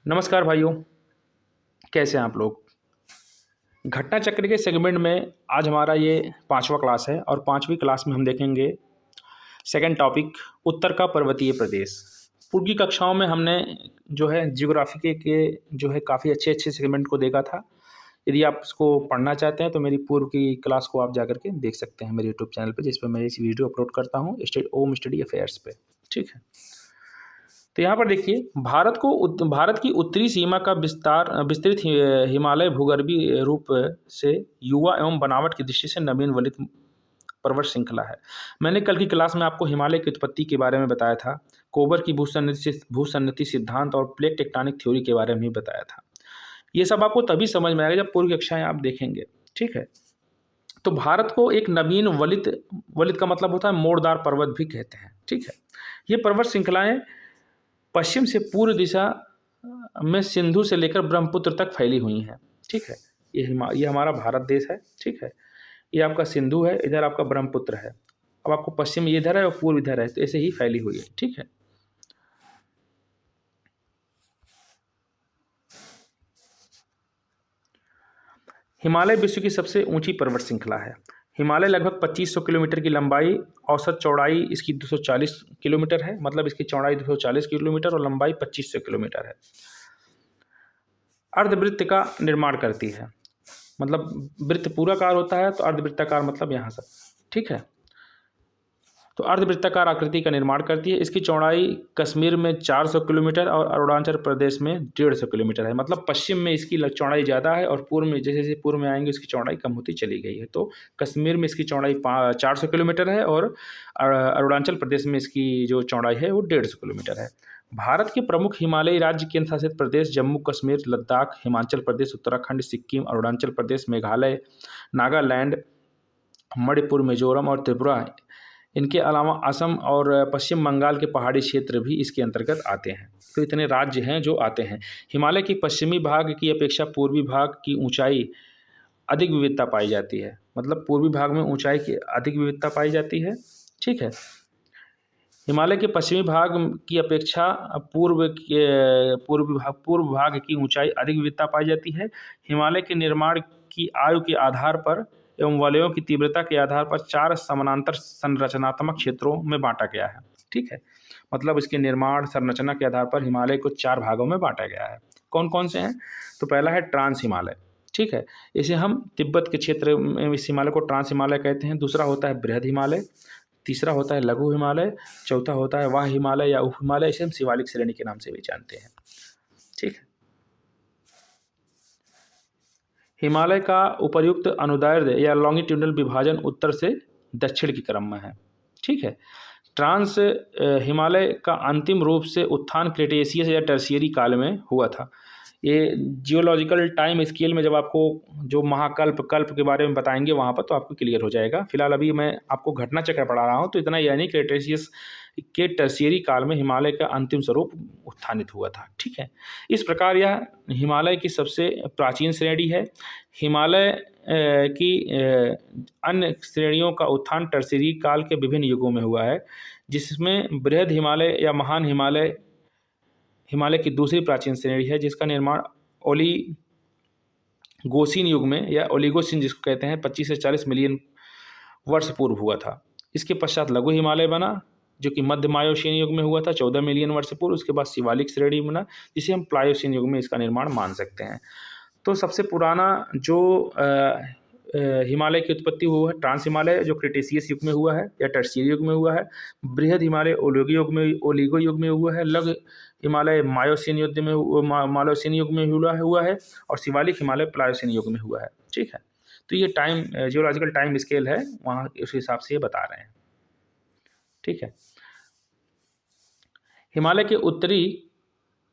नमस्कार भाइयों, कैसे हैं आप लोग। घटना चक्र के सेगमेंट में आज हमारा ये पांचवा क्लास है और पांचवी क्लास में हम देखेंगे सेकंड टॉपिक उत्तर का पर्वतीय प्रदेश। पूर्व की कक्षाओं में हमने जो है जियोग्राफी के जो है काफ़ी अच्छे अच्छे सेगमेंट को देखा था। यदि आप इसको पढ़ना चाहते हैं तो मेरी पूर्व की क्लास को आप जाकर के देख सकते हैं मेरे यूट्यूब चैनल पर, जिस पर मैं इस वीडियो अपलोड करता हूँ ओम स्टडी अफेयर्स पे। ठीक है, तो यहाँ पर देखिए भारत की उत्तरी सीमा का विस्तृत हिमालय भूगर्भीय रूप से युवा एवं बनावट की दृष्टि से नवीन वलित पर्वत श्रृंखला है। मैंने कल की क्लास में आपको हिमालय की उत्पत्ति के बारे में बताया था, कोबर की भूसन्नति सिद्धांत और प्लेट टेक्टोनिक थ्योरी के बारे में भी बताया था। ये सब आपको तभी समझ में आएगा जब पूर्व कक्षाएं आप देखेंगे। ठीक है, तो भारत को एक नवीन वलित वलित का मतलब होता है मोड़दार पर्वत भी कहते हैं। ठीक है, ये पर्वत श्रृंखलाएं पश्चिम से पूर्व दिशा में सिंधु से लेकर ब्रह्मपुत्र तक फैली हुई हैं। ठीक है, ये हमारा भारत देश है। ठीक है, ये आपका सिंधु है, इधर आपका ब्रह्मपुत्र है। अब आपको पश्चिम इधर है और पूर्व इधर है, तो ऐसे ही फैली हुई है। ठीक है, हिमालय विश्व की सबसे ऊंची पर्वत श्रृंखला है। हिमालय लगभग 2500 किलोमीटर की लंबाई, औसत चौड़ाई इसकी 240 किलोमीटर है। मतलब इसकी चौड़ाई 240 किलोमीटर और लंबाई 2500 किलोमीटर है। अर्धवृत्त का निर्माण करती है, मतलब वृत्त पूराकार होता है तो अर्धवृत्ताकार मतलब यहाँ से। ठीक है, तो अर्धवृत्ताकार आकृति का निर्माण करती है। इसकी चौड़ाई कश्मीर में 400 किलोमीटर और अरुणाचल प्रदेश में 150 किलोमीटर है। मतलब पश्चिम में इसकी चौड़ाई ज़्यादा है और पूर्व में जैसे जैसे पूर्व में आएंगे इसकी चौड़ाई कम होती चली गई है। तो कश्मीर में इसकी चौड़ाई 400 किलोमीटर है और अरुणाचल प्रदेश में इसकी जो चौड़ाई है वो 150 किलोमीटर है। भारत के प्रमुख हिमालयी राज्य केंद्र शासित प्रदेश जम्मू कश्मीर, लद्दाख, हिमाचल प्रदेश, उत्तराखंड, सिक्किम, अरुणाचल प्रदेश, मेघालय, नागालैंड, मणिपुर, मिजोरम और त्रिपुरा, इनके अलावा असम और पश्चिम बंगाल के पहाड़ी क्षेत्र भी इसके अंतर्गत आते हैं। तो इतने राज्य हैं जो आते हैं। हिमालय की पश्चिमी भाग की अपेक्षा पूर्वी भाग की ऊंचाई अधिक विविधता पाई जाती है। मतलब पूर्वी भाग में ऊंचाई की अधिक विविधता पाई जाती है। ठीक है, हिमालय के पश्चिमी भाग की अपेक्षा पूर्व भाग की ऊंचाई अधिक विविधता पाई जाती है। हिमालय के निर्माण की आयु के आधार पर एवं वलयों की तीव्रता के आधार पर 4 समानांतर संरचनात्मक क्षेत्रों में बांटा गया है। ठीक है, मतलब इसके निर्माण संरचना के आधार पर हिमालय को 4 भागों में बांटा गया है। कौन कौन से हैं? तो पहला है ट्रांस हिमालय। ठीक है, इसे हम तिब्बत के क्षेत्र में इस हिमालय को ट्रांस हिमालय कहते हैं। दूसरा होता है बृहद हिमालय, तीसरा होता है लघु हिमालय, चौथा होता है वाह हिमालय या उप हिमालय, इसे हम शिवालिक श्रेणी के नाम से भी जानते हैं। ठीक है, हिमालय का उपर्युक्त अनुदैर्ध्य या लॉन्गिट्यूडनल विभाजन उत्तर से दक्षिण के क्रम में है। ठीक है, ट्रांस हिमालय का अंतिम रूप से उत्थान क्रेटेशियस या टर्शियरी काल में हुआ था। ये जियोलॉजिकल टाइम स्केल में जब आपको जो महाकल्प कल्प के बारे में बताएंगे वहाँ पर तो आपको क्लियर हो जाएगा। फिलहाल अभी मैं आपको घटना चक्र पढ़ा रहा हूँ, तो इतना यानी क्रेटेशियस के टर्शियरी काल में हिमालय का अंतिम स्वरूप उत्थानित हुआ था। ठीक है, इस प्रकार यह हिमालय की सबसे प्राचीन श्रेणी है। हिमालय की अन्य श्रेणियों का उत्थान टर्शियरी काल के विभिन्न युगों में हुआ है, जिसमें बृहद हिमालय या महान हिमालय हिमालय की दूसरी प्राचीन श्रेणी है, जिसका निर्माण ओलिगोसिन युग में या ओलिगोसिन जिसको कहते हैं 25 से 40 मिलियन वर्ष पूर्व हुआ था। इसके पश्चात लघु हिमालय बना, जो कि मध्य मायोसीन युग में हुआ था 14 मिलियन वर्ष पूर्व। उसके बाद शिवालिक श्रेणी बना, जिसे हम प्लायोसीन युग में इसका निर्माण मान सकते हैं। तो सबसे पुराना जो हिमालय की उत्पत्ति हुआ है ट्रांस हिमालय, जो क्रिटेशियस युग में हुआ है या टर्शियरी युग में हुआ है। बृहद हिमालय ओलिगो युग में हुआ है। लघु हिमालय मायोसीन युग में हुआ है और शिवालिक हिमालय प्लायोसीन युग में हुआ है। ठीक है, तो ये टाइम जियोलॉजिकल टाइम स्केल है, वहाँ उस हिसाब से ये बता रहे हैं। ठीक है, हिमालय के उत्तरी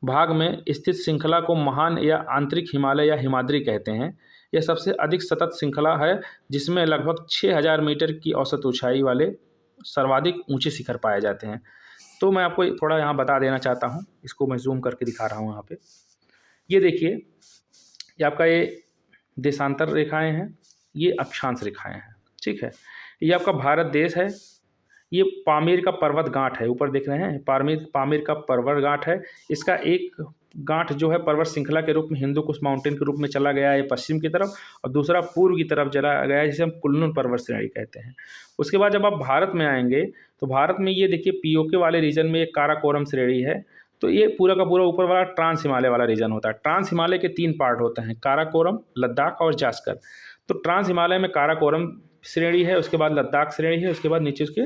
भाग में स्थित श्रृंखला को महान या आंतरिक हिमालय या हिमाद्री कहते हैं। यह सबसे अधिक सतत श्रृंखला है, जिसमें लगभग 6000 मीटर की औसत ऊंचाई वाले सर्वाधिक ऊंचे शिखर पाए जाते हैं। तो मैं आपको थोड़ा यहाँ बता देना चाहता हूँ, इसको मैं जूम करके दिखा रहा हूँ यहाँ पे। ये देखिए, ये आपका ये देशांतर रेखाएं हैं, ये अक्षांश रेखाएं हैं। ठीक है, ये आपका भारत देश है। ये पामीर का पर्वत गांठ है, ऊपर देख रहे हैं पामीर का पर्वत गांठ है। इसका एक गांठ जो है पर्वत श्रृंखला के रूप में हिंदू कुश माउंटेन के रूप में चला गया है पश्चिम की तरफ, और दूसरा पूर्व की तरफ चला गया है जिसे हम कुल्लू पर्वत श्रेणी कहते हैं। उसके बाद जब आप भारत में आएंगे तो भारत में ये देखिए पीओके वाले रीजन में एक काराकोरम श्रेणी है। तो ये पूरा का पूरा ऊपर वाला ट्रांस हिमालय वाला रीजन होता है। ट्रांस हिमालय के 3 पार्ट होते हैं, काराकोरम, लद्दाख और जास्कर। तो ट्रांस हिमालय में काराकोरम श्रेणी है, उसके बाद लद्दाख श्रेणी है, उसके बाद नीचे उसके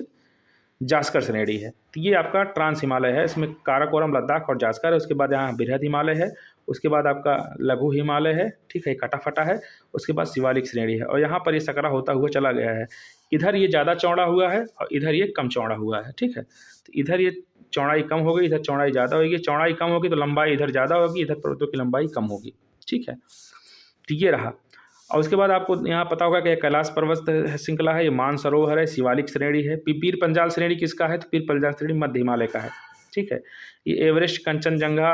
जास्कर श्रेणी है। तो ये आपका ट्रांस हिमालय है, इसमें काराकोरम, लद्दाख और जास्कर है। उसके बाद यहाँ बृहद हिमालय है, उसके बाद आपका लघु हिमालय है, ठीक है, कटाफटा है, उसके बाद शिवालिक श्रेणी है। और यहाँ पर ये सकरा होता हुआ चला गया है। इधर ये ज़्यादा चौड़ा हुआ है और इधर ये कम चौड़ा हुआ है, ठीक है। तो इधर ये चौड़ाई कम हो गई, इधर चौड़ाई ज़्यादा होगी। चौड़ाई कम होगी तो लंबाई इधर ज़्यादा होगी, इधर पर्वतों की लंबाई कम होगी, ठीक है। तो ये रहा। और उसके बाद आपको यहाँ पता होगा कि कैलाश पर्वत श्रृंखला है, ये मानसरोवर है, शिवालिक श्रेणी है। पीर पंजाल श्रेणी किसका है? तो पीर पंजाल श्रेणी मध्य हिमालय का है, ठीक है। ये एवरेस्ट, कंचनजंगा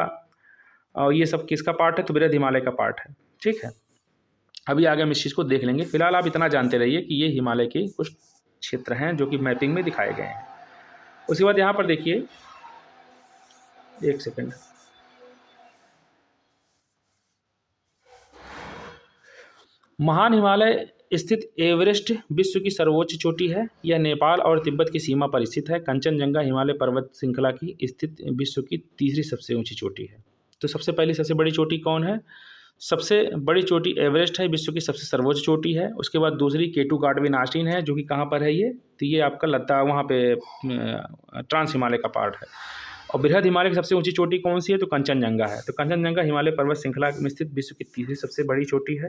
और ये सब किसका पार्ट है? तो बृहद हिमालय का पार्ट है, ठीक है। अभी आगे हम इस चीज़ को देख लेंगे। फिलहाल आप इतना जानते रहिए कि ये हिमालय के कुछ क्षेत्र हैं जो कि मैपिंग में दिखाए गए हैं। उसके बाद यहाँ पर देखिए, एक सेकेंड, महान हिमालय स्थित एवरेस्ट विश्व की सर्वोच्च चोटी है। यह नेपाल और तिब्बत की सीमा पर स्थित है। कंचनजंगा हिमालय पर्वत श्रृंखला की स्थित विश्व की तीसरी सबसे ऊंची चोटी है। तो सबसे पहली सबसे बड़ी चोटी कौन है? सबसे बड़ी चोटी एवरेस्ट है, विश्व की सबसे सर्वोच्च चोटी है। उसके बाद दूसरी केटू गाडविन आस्टीन है, जो कि कहाँ पर है ये? तो ये आपका लद्दाख, वहाँ पे ट्रांस हिमालय का पार्ट है। और बृहद हिमालय की सबसे ऊंची चोटी कौन सी है? तो कंचनजंगा है। तो कंचनजंगा हिमालय पर्वत श्रृंखला में स्थित विश्व की तीसरी सबसे बड़ी चोटी है।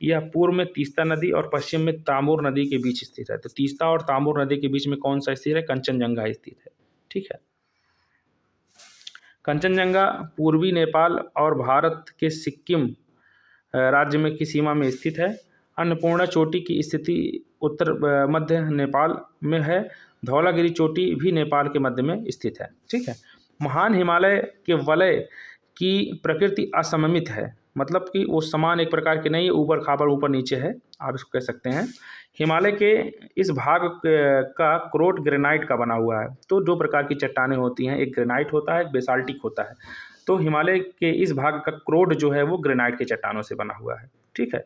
यह पूर्व में तीस्ता नदी और पश्चिम में तामूर नदी के बीच स्थित है। तो तीस्ता और तामूर नदी के बीच में कौन सा स्थित है? कंचनजंगा स्थित है, ठीक है। कंचनजंगा पूर्वी नेपाल और भारत के सिक्किम राज्य में की सीमा में स्थित है। अन्नपूर्णा चोटी की स्थिति उत्तर मध्य नेपाल में है। धौलागिरी चोटी भी नेपाल के मध्य में स्थित है, ठीक है। महान हिमालय के वलय की प्रकृति असममित है, मतलब कि वो समान एक प्रकार के नहीं है, ऊपर खाबर ऊपर नीचे है, आप इसको कह सकते हैं। हिमालय के इस भाग का क्रोट ग्रेनाइट का बना हुआ है। तो 2 प्रकार की चट्टानें होती हैं, एक ग्रेनाइट होता है, एक बेसाल्टिक होता है। तो हिमालय के इस भाग का क्रोट जो है वो ग्रेनाइट के चट्टानों से बना हुआ है, ठीक है।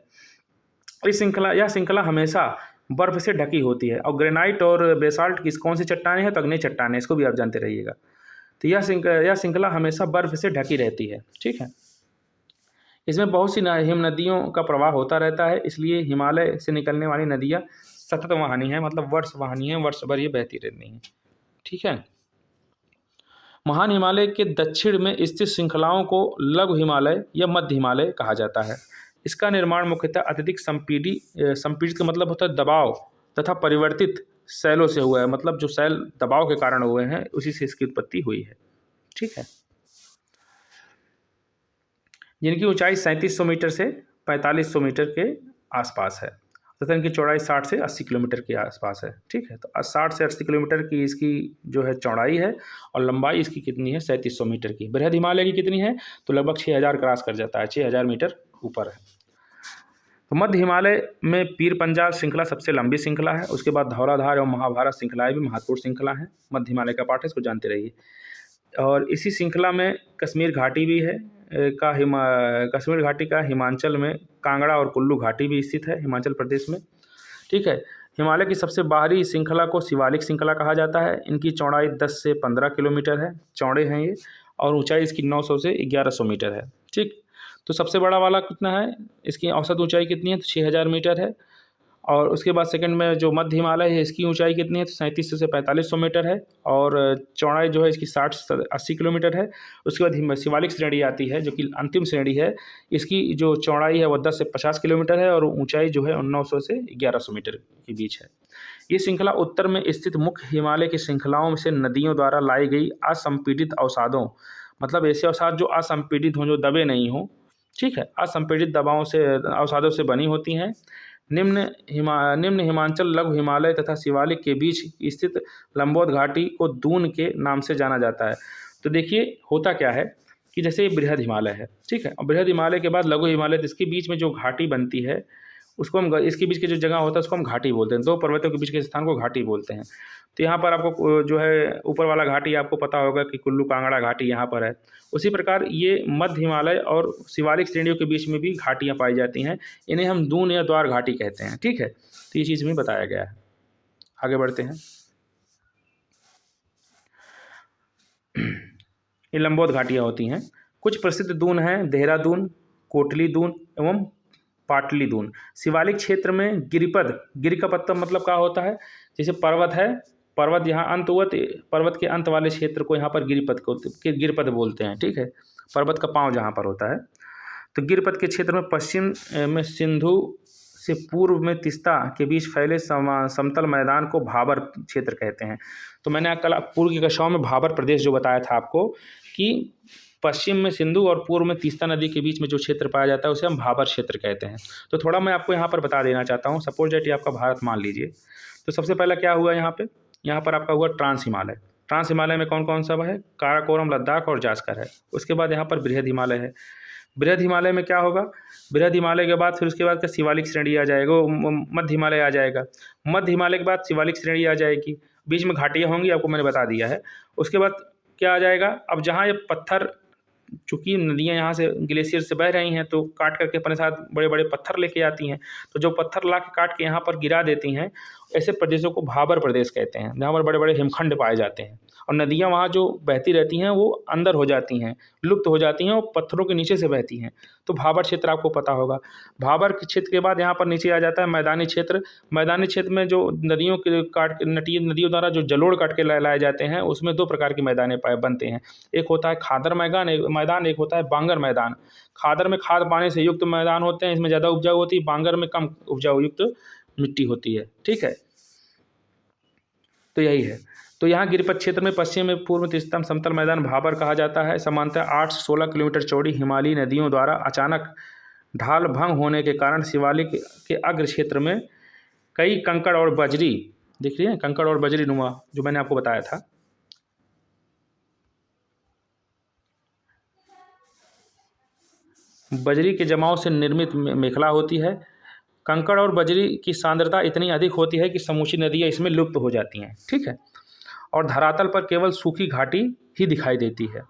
यह श्रृंखला हमेशा बर्फ से ढकी होती है। और ग्रेनाइट और बेसाल्ट कौन सी चट्टानें हैं? तो अग्नि चट्टानें, इसको भी आप जानते रहिएगा। तो यह श्रृंखला हमेशा बर्फ से ढकी रहती है, ठीक है। इसमें बहुत सी हिम नदियों का प्रवाह होता रहता है, इसलिए हिमालय से निकलने वाली नदियाँ सतत वहानी हैं, मतलब वर्ष वहानी हैं, वर्ष भर ये बहती रहती हैं, ठीक है। महान हिमालय के दक्षिण में स्थित श्रृंखलाओं को लघु हिमालय या मध्य हिमालय कहा जाता है। इसका निर्माण मुख्यतः अत्यधिक संपीड़ित का मतलब होता है दबाव तथा परिवर्तित शैलों से हुआ है, मतलब जो शैल दबाव के कारण हुए हैं उसी से इसकी उत्पत्ति हुई है, ठीक है। जिनकी ऊंचाई 3700 मीटर से 4500 मीटर के आसपास है तथा इनकी चौड़ाई 60 से 80 किलोमीटर के आसपास है, ठीक है। तो 60 से 80 किलोमीटर की इसकी जो है चौड़ाई है और लंबाई इसकी कितनी है? 3700 मीटर की। बृहद हिमालय की कितनी है? तो लगभग 6000 क्रॉस कर जाता है, 6000 मीटर ऊपर है। तो मध्य हिमालय में पीर पंजाल श्रृंखला सबसे लंबी श्रृंखला है। उसके बाद धौलाधार और महाभारत श्रृंखलाएँ भी महत्वपूर्ण श्रृंखला हैं। मध्य हिमालय का पार्ट है, इसको जानते रहिए। और इसी श्रृंखला में कश्मीर घाटी भी है कश्मीर घाटी का हिमाचल में कांगड़ा और कुल्लू घाटी भी स्थित है, हिमाचल प्रदेश में, ठीक है। हिमालय की सबसे बाहरी श्रृंखला को शिवालिक श्रृंखला कहा जाता है। इनकी चौड़ाई 10 से 15 किलोमीटर है, चौड़े हैं ये, और ऊंचाई इसकी 900 से 1100 मीटर है, ठीक। तो सबसे बड़ा वाला कितना है? इसकी औसत ऊंचाई कितनी है? तो 6000 मीटर है। और उसके बाद सेकंड में जो मध्य हिमालय है इसकी ऊंचाई कितनी है? तो 3700 से 4500 मीटर है, और चौड़ाई जो है इसकी 60 से 80 किलोमीटर है। उसके बाद शिवालिक श्रेणी आती है जो कि अंतिम श्रेणी है। इसकी जो चौड़ाई है वो 10 से 50 किलोमीटर है, और ऊंचाई जो है 900 से 1100 मीटर के बीच है। ये श्रृंखला उत्तर में स्थित मुख्य हिमालय की श्रृंखलाओं से नदियों द्वारा लाई गई असंपीड़ित अवसादों, मतलब ऐसे अवसाद जो असंपीड़ित हों, जो दबे नहीं हों, ठीक है, असंपीड़ित दबावों से अवसादों से बनी होती हैं। निम्न हिमाचल लघु हिमालय तथा शिवालिक के बीच स्थित लंबोद घाटी को दून के नाम से जाना जाता है। तो देखिए होता क्या है कि जैसे ये बृहद हिमालय है, ठीक है, और बृहद हिमालय के बाद लघु हिमालय, इसके बीच में जो घाटी बनती है उसको हम इसके बीच की जो जगह होता है उसको हम घाटी बोलते हैं। दो पर्वतों के बीच के स्थान को घाटी बोलते हैं। तो यहाँ पर आपको जो है ऊपर वाला घाटी आपको पता होगा कि कुल्लू कांगड़ा घाटी यहाँ पर है। उसी प्रकार ये मध्य हिमालय और शिवालिक श्रेणियों के बीच में भी घाटियाँ पाई जाती हैं। इन्हें हम दून या द्वार घाटी कहते हैं। ठीक है, तो ये चीज़ में बताया गया है। आगे बढ़ते हैं। ये लंबोद घाटियाँ होती हैं। कुछ प्रसिद्ध दून हैं देहरादून, कोटली दून एवं पाटली दून। शिवालिक क्षेत्र में गिरिपद, गिर का पत्ता मतलब क्या होता है, जैसे पर्वत है, पर्वत यहाँ अंत हुआ, पर्वत के अंत वाले क्षेत्र को यहाँ पर गिरिपद बोलते हैं। ठीक है, पर्वत का पाँव जहाँ पर होता है। तो गिरपथ के क्षेत्र में पश्चिम में सिंधु से पूर्व में तीस्ता के बीच फैले समतल मैदान को भाबर क्षेत्र कहते हैं। तो मैंने कल पूर्व की कक्षाओं में भाबर प्रदेश जो बताया था आपको कि पश्चिम में सिंधु और पूर्व में तीस्ता नदी के बीच में जो क्षेत्र पाया जाता है उसे हम भाबर क्षेत्र कहते हैं। तो थोड़ा मैं आपको यहाँ पर बता देना चाहता हूँ। सपोज डेट ये आपका भारत मान लीजिए, तो सबसे पहला क्या हुआ यहाँ पर आपका हुआ ट्रांस हिमालय। ट्रांस हिमालय में कौन कौन सा है, काराकोरम, लद्दाख और जास्कर है। उसके बाद यहाँ पर बृहद हिमालय है। बृहद हिमालय में क्या होगा, बृहद हिमालय के बाद फिर उसके बाद का शिवालिक श्रेणी आ जाएगा, मध्य हिमालय आ जाएगा। मध्य हिमालय के बाद शिवालिक श्रेणी आ जाएगी, बीच में घाटियाँ होंगी, आपको मैंने बता दिया है। उसके बाद क्या आ जाएगा, अब जहाँ ये पत्थर, चूँकि नदियाँ यहाँ से ग्लेशियर से बह रही हैं तो काट करके अपने साथ बड़े बड़े पत्थर लेके आती हैं। तो जो पत्थर ला के काट के यहाँ पर गिरा देती हैं, ऐसे प्रदेशों को भाबर प्रदेश कहते हैं, जहाँ पर बड़े बड़े हिमखंड पाए जाते हैं और नदियाँ वहाँ जो बहती रहती हैं वो अंदर हो जाती हैं, लुप्त हो जाती हैं और पत्थरों के नीचे से बहती हैं। तो भाबर क्षेत्र आपको पता होगा। भाबर के क्षेत्र के बाद यहाँ पर नीचे आ जाता है मैदानी क्षेत्र। मैदानी क्षेत्र में जो नदियों के नदियों द्वारा जो जलोढ़ काट के लाए जाते हैं, उसमें दो प्रकार के मैदान बनते हैं। एक होता है खादर मैदान, एक होता है बांगर मैदान। खादर में खाद पानी से युक्त मैदान होते हैं, इसमें ज़्यादा उपजाऊ होती है। बांगर में कम उपजाऊ युक्त मिट्टी होती है। ठीक है, तो यही है। तो यहाँ गिरिपथ क्षेत्र में पश्चिम में पूर्व तीस्ता समतल मैदान भाबर कहा जाता है। समानतः 8 से 16 किलोमीटर चौड़ी हिमालयी नदियों द्वारा अचानक ढाल भंग होने के कारण शिवालिक के अग्र क्षेत्र में कई कंकड़ और बजरी, दिख रही है, कंकड़ और बजरी नुमा जो मैंने आपको बताया था, बजरी के जमाव से निर्मित मेखला होती है। कंकड़ और बजरी की सांद्रता इतनी अधिक होती है कि समूची नदियाँ इसमें लुप्त हो जाती हैं। ठीक है, और धरातल पर केवल सूखी घाटी ही दिखाई देती है।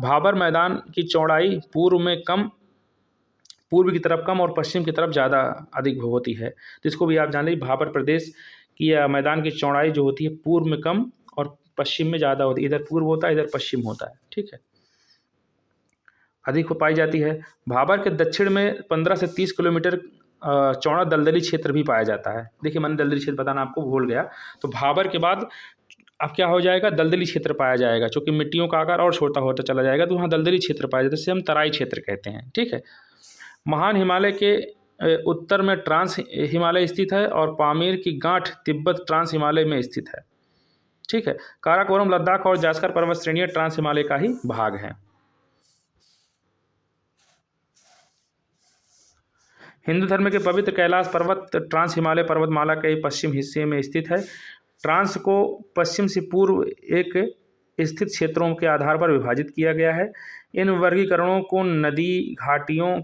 भाबर मैदान की चौड़ाई पूर्व की तरफ कम और पश्चिम की तरफ ज़्यादा अधिक होती है। जिसको भी आप जान लीजिए, भाबर प्रदेश की मैदान की चौड़ाई जो होती है पूर्व में कम और पश्चिम में ज़्यादा होती है। इधर पूर्व होता है, इधर पश्चिम होता है। ठीक है, अधिक हो पाई जाती है। भाबर के दक्षिण में 15 से 30 किलोमीटर चौड़ा दलदली क्षेत्र भी पाया जाता है। देखिए, मैंने दलदली क्षेत्र बताना आपको भूल गया। तो भाबर के बाद अब क्या हो जाएगा, दलदली क्षेत्र पाया जाएगा, क्योंकि मिट्टियों का आकार और छोटा होता चला जाएगा। तो वहाँ दलदली क्षेत्र पाया जाता है, जिसे हम तराई क्षेत्र कहते हैं। ठीक है, महान हिमालय के उत्तर में ट्रांस हिमालय स्थित है और पामीर की गांठ तिब्बत ट्रांस हिमालय में स्थित है। ठीक है, काराकोरम, लद्दाख और जास्कर पर्वत श्रेणियाँ ट्रांस हिमालय का ही भाग हैं। हिंदू धर्म के पवित्र कैलाश पर्वत ट्रांस हिमालय पर्वतमाला के पश्चिम हिस्से में स्थित है। ट्रांस को पश्चिम से पूर्व एक स्थित क्षेत्रों के आधार पर विभाजित किया गया है। इन वर्गीकरणों को नदी घाटियों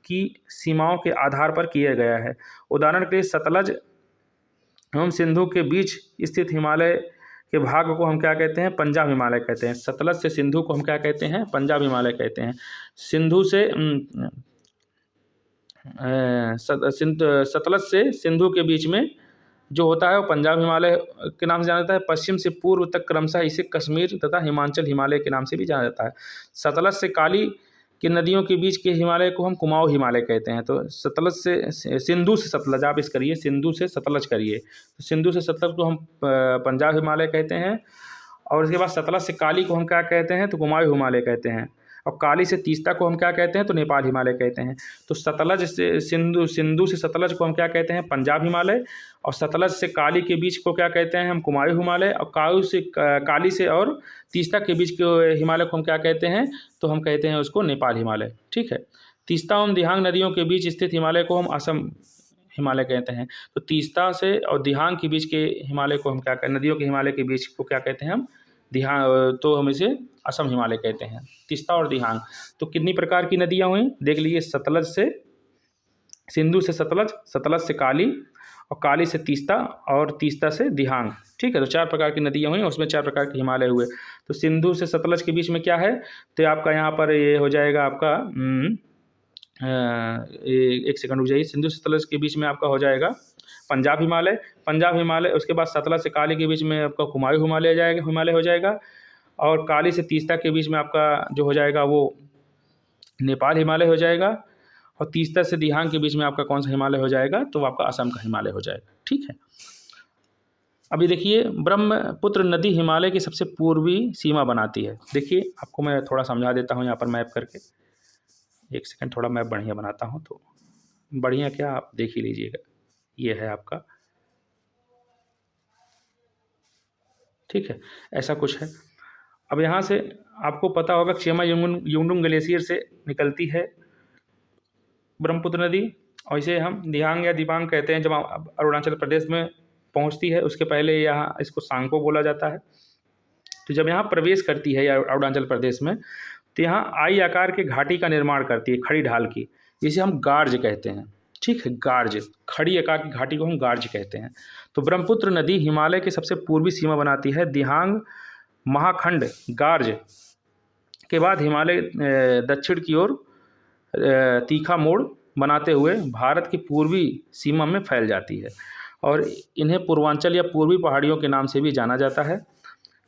की सीमाओं के आधार पर किया गया है। उदाहरण के लिए सतलज एवं सिंधु के बीच स्थित हिमालय के भाग को हम क्या कहते हैं, पंजाब हिमालय कहते हैं। सतलज से सिंधु को हम क्या कहते हैं, पंजाब हिमालय कहते हैं। सतलज से सिंधु के बीच में जो होता है वो पंजाब हिमालय के नाम से जाना जाता है। पश्चिम से पूर्व तक क्रमशः इसे कश्मीर तथा हिमाचल हिमालय के नाम से भी जाना जाता है। सतलज से काली की नदियों के बीच के हिमालय को हम कुमाऊं हिमालय कहते हैं। तो सतलज से सिंधु से सतलज, आप इस करिए, सिंधु से सतलज करिए, तो सिंधु से सतलज को हम पंजाब हिमालय कहते हैं। और उसके बाद सतलज से काली को हम क्या कहते हैं, तो कुमाऊं हिमालय कहते हैं। और काली से तीस्ता को हम क्या कहते हैं, तो नेपाल हिमालय कहते हैं। तो सतलज से सिंधु से सतलज को हम क्या कहते हैं, पंजाब हिमालय। और सतलज से काली के बीच को क्या कहते हैं, हम कुमाऊं हिमालय। और काली से और तीस्ता के बीच के हिमालय को हम क्या कहते हैं, तो हम कहते हैं उसको नेपाल हिमालय। ठीक है, तीस्ता एवं दिहांग नदियों के बीच स्थित हिमालय को हम असम हिमालय कहते हैं। तो तीस्ता से और दिहांग के बीच के हिमालय को हम क्या कहते हैं, नदियों के हिमालय के बीच को क्या कहते हैं हम, तो हम इसे असम हिमालय कहते हैं। तीस्ता और दिहांग। तो कितनी प्रकार की नदियाँ हुई देख लीजिए, सतलज से सिंधु से सतलज, सतलज से काली, और काली से तीस्ता, और तीस्ता से दिहांग। ठीक है, तो 4 प्रकार की नदियाँ हुई, उसमें 4 प्रकार के हिमालय हुए। तो सिंधु से सतलज के बीच में क्या है, तो आपका यहाँ पर ये हो जाएगा आपका एक सेकंड रुक जाइए। सिंधु से सतलज के बीच में आपका हो जाएगा पंजाब हिमालय, पंजाब हिमालय। उसके बाद सतलज से काली के बीच में आपका कुमायूं हिमालय जाएगा, हिमालय हो जाएगा। और काली से तीस्ता के बीच में आपका जो हो जाएगा वो नेपाल हिमालय हो जाएगा। और तीस्ता से दिहांग के बीच में आपका कौन सा हिमालय हो जाएगा, तो आपका असम का हिमालय हो जाएगा। ठीक है, अभी देखिए ब्रह्मपुत्र नदी हिमालय की सबसे पूर्वी सीमा बनाती है। देखिए आपको मैं थोड़ा समझा देता हूँ यहाँ पर मैप करके, एक सेकंड, थोड़ा मैप बढ़िया बनाता हूँ। तो बढ़िया क्या, आप देख ही लीजिएगा, ये है आपका। ठीक है, ऐसा कुछ है। अब यहाँ से आपको पता होगा चेमा युंगडुंग ग्लेशियर से निकलती है ब्रह्मपुत्र नदी, और इसे हम दिहांग या दिबांग कहते हैं। जब अरुणाचल प्रदेश में पहुँचती है, उसके पहले यहाँ इसको सांगपो बोला जाता है। तो जब यहाँ प्रवेश करती है या अरुणाचल प्रदेश में, तो यहाँ आई आकार के घाटी का निर्माण करती है, खड़ी ढाल की, जिसे हम गार्ज कहते हैं। ठीक है, गार्ज, खड़ी आकार की घाटी को हम गार्ज कहते हैं। तो ब्रह्मपुत्र नदी हिमालय की सबसे पूर्वी सीमा बनाती है। दिहांग महाखंड गार्ज के बाद हिमालय दक्षिण की ओर तीखा मोड़ बनाते हुए भारत की पूर्वी सीमा में फैल जाती है, और इन्हें पूर्वांचल या पूर्वी पहाड़ियों के नाम से भी जाना जाता है।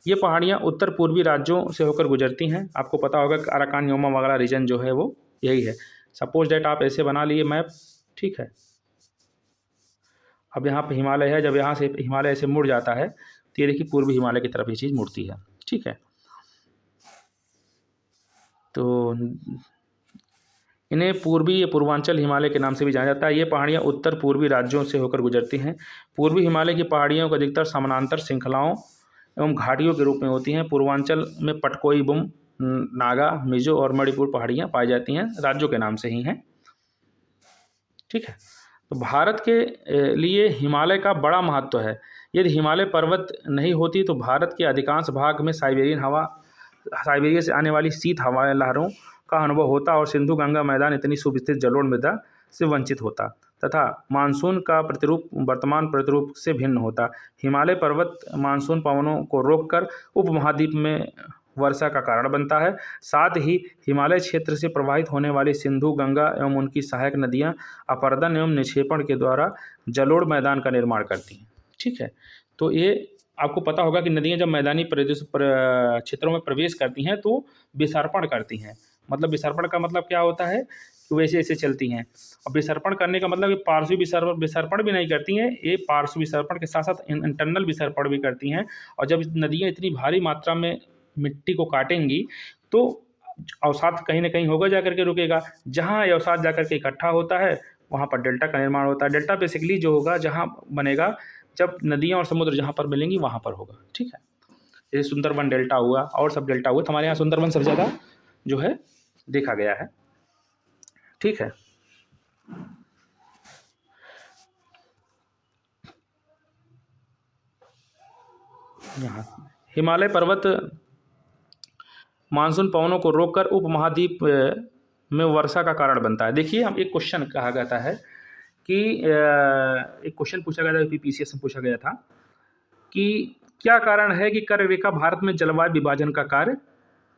ये पहाड़ियाँ उत्तर पूर्वी राज्यों से होकर गुजरती हैं। आपको पता होगा कि अराकान योमा वगैरह रीजन जो है वो यही है। सपोज डैट आप ऐसे बना लिए मैप। ठीक है, अब यहाँ पे हिमालय है, जब यहाँ से हिमालय ऐसे मुड़ जाता है, तो ये देखिए पूर्वी हिमालय की तरफ ये चीज़ मुड़ती है। ठीक है, तो इन्हें पूर्वी या पूर्वांचल हिमालय के नाम से भी जाना जाता है। ये पहाड़ियाँ उत्तर पूर्वी राज्यों से होकर गुजरती हैं। पूर्वी हिमालय की पहाड़ियों को अधिकतर समानांतर श्रृंखलाओं एवं घाटियों के रूप में होती हैं। पूर्वांचल में पटकोई, बुम, नागा, मिजो और मणिपुर पहाड़ियाँ पाई जाती हैं, राज्यों के नाम से ही हैं। ठीक है, तो भारत के लिए हिमालय का बड़ा महत्व है। यदि हिमालय पर्वत नहीं होती तो भारत के अधिकांश भाग में साइबेरिया से आने वाली शीत हवाएं लहरों का अनुभव होता, और सिंधु गंगा मैदान इतनी सुविस्तृत जलोढ़ मृदा से वंचित होता, तथा मानसून का प्रतिरूप वर्तमान प्रतिरूप से भिन्न होता। हिमालय पर्वत मानसून पवनों को रोककर उपमहाद्वीप में वर्षा का कारण बनता है। साथ ही हिमालय क्षेत्र से प्रवाहित होने वाली सिंधु गंगा एवं उनकी सहायक नदियाँ अपर्दन एवं निक्षेपण के द्वारा जलोढ़ मैदान का निर्माण करती हैं। ठीक है, तो ये आपको पता होगा कि नदियाँ जब मैदानी क्षेत्रों में प्रवेश करती हैं तो विसर्पण करती हैं। मतलब विसर्पण का मतलब क्या होता है कि वैसे ऐसे चलती हैं। और विसर्पण करने का मतलब ये पार्श्वी विसर्पण भी नहीं करती हैं, ये पार्श्व विसर्पण के साथ साथ इंटरनल विसर्पण भी करती हैं। और जब नदियाँ इतनी भारी मात्रा में मिट्टी को काटेंगी तो अवसाद कहीं ना कहीं होगा, जाकर के रुकेगा। जहाँ अवसाद जाकर के इकट्ठा होता है वहाँ पर डेल्टा का निर्माण होता है। डेल्टा बेसिकली जो होगा जहाँ बनेगा जब नदियाँ और समुद्र जहाँ पर मिलेंगी वहाँ पर होगा। ठीक है, जैसे सुंदरबन डेल्टा हुआ और सब डेल्टा हुआ, तो हमारे यहाँ सुंदरबन सबसे ज़्यादा जो है देखा गया है। ठीक है, यहाँ हिमालय पर्वत मानसून पवनों को रोककर उपमहाद्वीप में वर्षा का कारण बनता है। देखिए, हम एक क्वेश्चन कहा जाता है कि एक क्वेश्चन पूछा गया था, PPCS में पूछा गया था कि क्या कारण है कि कर्क रेखा भारत में जलवायु विभाजन का कार्य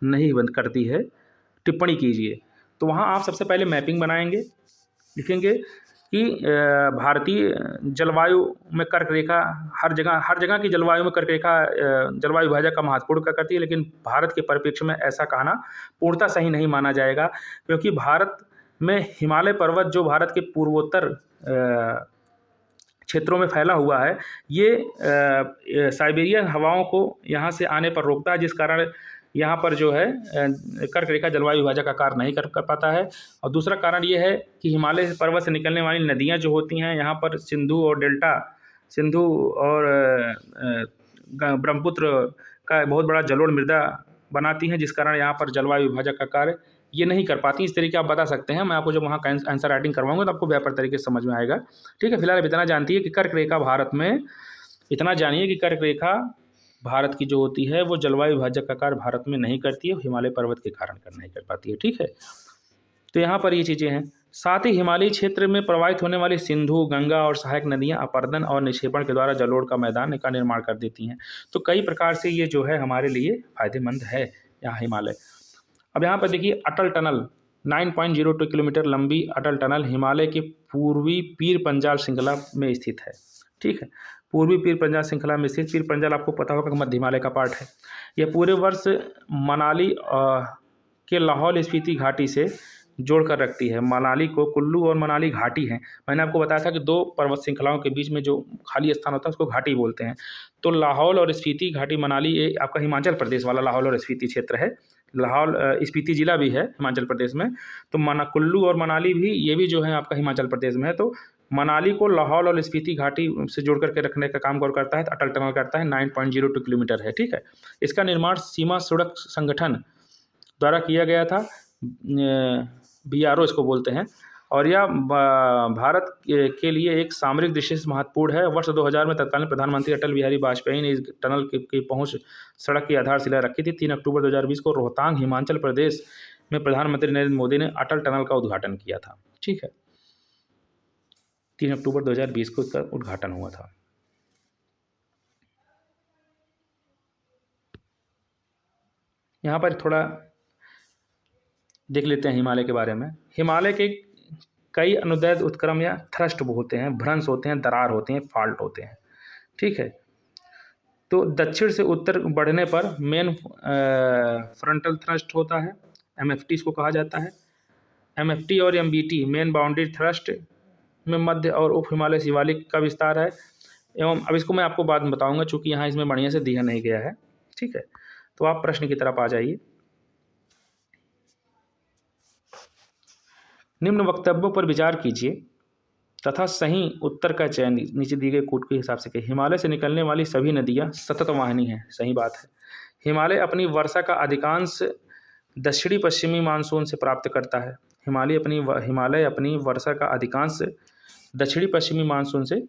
नहीं बंद करती है, टिप्पणी कीजिए। तो वहाँ आप सबसे पहले मैपिंग बनाएंगे, लिखेंगे कि भारतीय जलवायु में कर्क रेखा हर जगह की जलवायु में कर्क रेखा जलवायु विभाजक का महत्वपूर्ण कार्य करती है, लेकिन भारत के परिप्रेक्ष्य में ऐसा कहना पूर्णतः सही नहीं माना जाएगा, क्योंकि भारत में हिमालय पर्वत जो भारत के पूर्वोत्तर क्षेत्रों में फैला हुआ है, ये साइबेरियन हवाओं को यहाँ से आने पर रोकता है, जिस कारण यहाँ पर जो है कर्क रेखा जलवायु विभाजक का कार्य नहीं कर पाता है। और दूसरा कारण ये है कि हिमालय पर्वत से निकलने वाली नदियाँ जो होती हैं यहाँ पर सिंधु और ब्रह्मपुत्र का बहुत बड़ा जलोढ़ मृदा बनाती हैं, जिस कारण यहाँ पर जलवायु विभाजक का कार्य ये नहीं कर पाती। इस तरीके आप बता सकते हैं। मैं आपको जब वहाँ का आंसर राइटिंग करवाऊंगा तो आपको बेहतर तरीके से समझ में आएगा। ठीक है, फिलहाल इतना जानती है कि कर्क रेखा भारत में, इतना जानिए कि कर्क रेखा भारत की जो होती है वो जलवायु विभाजक का कार्य भारत में नहीं करती है, हिमालय पर्वत के कारण कर नहीं कर पाती है। ठीक है, तो यहाँ पर ये चीज़ें हैं। साथ ही हिमालयी क्षेत्र में प्रवाहित होने वाली सिंधु, गंगा और सहायक नदियां अपरदन और निक्षेपण के द्वारा जलोढ़ का मैदान का निर्माण कर देती हैं। तो कई प्रकार से ये जो है हमारे लिए फायदेमंद है यहाँ हिमालय। अब यहाँ पर देखिए अटल टनल 9.02 किलोमीटर लंबी अटल टनल हिमालय के पूर्वी पीर पंजाल श्रृंखला में स्थित है। ठीक है, पूर्वी पीर पंजाल श्रृंखला में स्थित पीर पंजाल आपको पता होगा कि मध्य हिमालय का पार्ट है। यह पूरे वर्ष मनाली के लाहौल स्पीति घाटी से जोड़कर रखती है। मनाली को कुल्लू और मनाली घाटी हैं। मैंने आपको बताया था कि दो पर्वत श्रृंखलाओं के बीच में जो खाली स्थान होता है उसको घाटी बोलते हैं। तो लाहौल और स्पीति घाटी मनाली ये आपका हिमाचल प्रदेश वाला लाहौल और स्पीति क्षेत्र है। लाहौल स्पीति जिला भी है हिमाचल प्रदेश में। तो कुल्लू और मनाली भी ये भी जो है आपका हिमाचल प्रदेश में है। तो मनाली को लाहौल और स्पीति घाटी से जोड़ करके रखने का काम कौन करता है? तो अटल टनल करता है। 9.02 किलोमीटर है। ठीक है, इसका निर्माण सीमा सड़क संगठन द्वारा किया गया था। BRO इसको बोलते हैं। और यह भारत के लिए एक सामरिक दृष्टि से महत्वपूर्ण है। वर्ष 2000 में तत्कालीन प्रधानमंत्री अटल बिहारी वाजपेयी ने इस टनल की पहुंच सड़क की आधारशिला रखी थी। 3 अक्टूबर 2020 को रोहतांग हिमाचल प्रदेश में प्रधानमंत्री नरेंद्र मोदी ने अटल टनल का उद्घाटन किया था। ठीक है, 3 अक्टूबर 2020 को इसका उद्घाटन हुआ था। यहाँ पर थोड़ा देख लेते हैं हिमालय के बारे में। हिमालय के कई अनुदैर्ध्य उत्क्रम या थ्रस्ट होते हैं, भ्रंश होते हैं, दरार होते हैं, फॉल्ट होते हैं। ठीक है, तो दक्षिण से उत्तर बढ़ने पर मेन फ्रंटल थ्रस्ट होता है, MFT इसको कहा जाता है। MFT और MBT मेन बाउंड्री थ्रस्ट में मध्य और उप हिमालय शिवालिक का विस्तार है। एवं अब इसको मैं आपको बाद में बताऊंगा चूँकि यहाँ इसमें बढ़िया से दिया नहीं गया है। ठीक है, तो आप प्रश्न की तरफ आ जाइए। निम्न वक्तव्यों पर विचार कीजिए तथा सही उत्तर का चयन नीचे दिए गए कूट के हिसाब से करें। हिमालय से निकलने वाली सभी नदियाँ सतत वाहिनी हैं। सही बात है। हिमालय अपनी वर्षा का अधिकांश दक्षिणी पश्चिमी मानसून से प्राप्त करता है। हिमालय अपनी वर्षा का अधिकांश दक्षिणी पश्चिमी मानसून से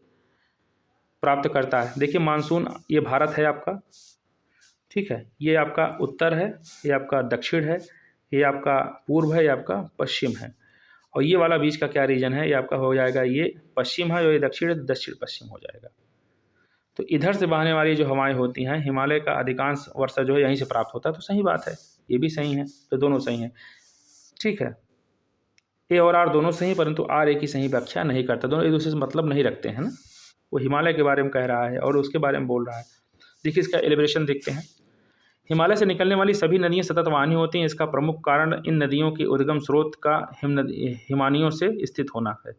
प्राप्त करता है। देखिए मानसून ये भारत है आपका। ठीक है, ये आपका उत्तर है, ये आपका दक्षिण है, ये आपका पूर्व है, ये आपका पश्चिम है। और ये वाला बीच का क्या रीजन है? ये आपका हो जाएगा, ये पश्चिम है और ये दक्षिण है, दक्षिण पश्चिम हो जाएगा। तो इधर से बहने वाली जो हवाएं होती हैं, हिमालय का अधिकांश वर्षा जो है यहीं से प्राप्त होता है। तो सही बात है, ये भी सही है, तो दोनों सही हैं। ठीक है, ए और आर दोनों सही, परंतु आर ए की सही व्याख्या नहीं करता। दोनों एक दूसरे से मतलब नहीं रखते हैं ना। वो हिमालय के बारे में कह रहा है और उसके बारे में बोल रहा है। देखिए इसका एलिब्रेशन देखते हैं। हिमालय से निकलने वाली सभी नदियां सतत वाहिनी होती हैं। इसका प्रमुख कारण इन नदियों के उद्गम स्रोत का हिमानियों से स्थित होना है।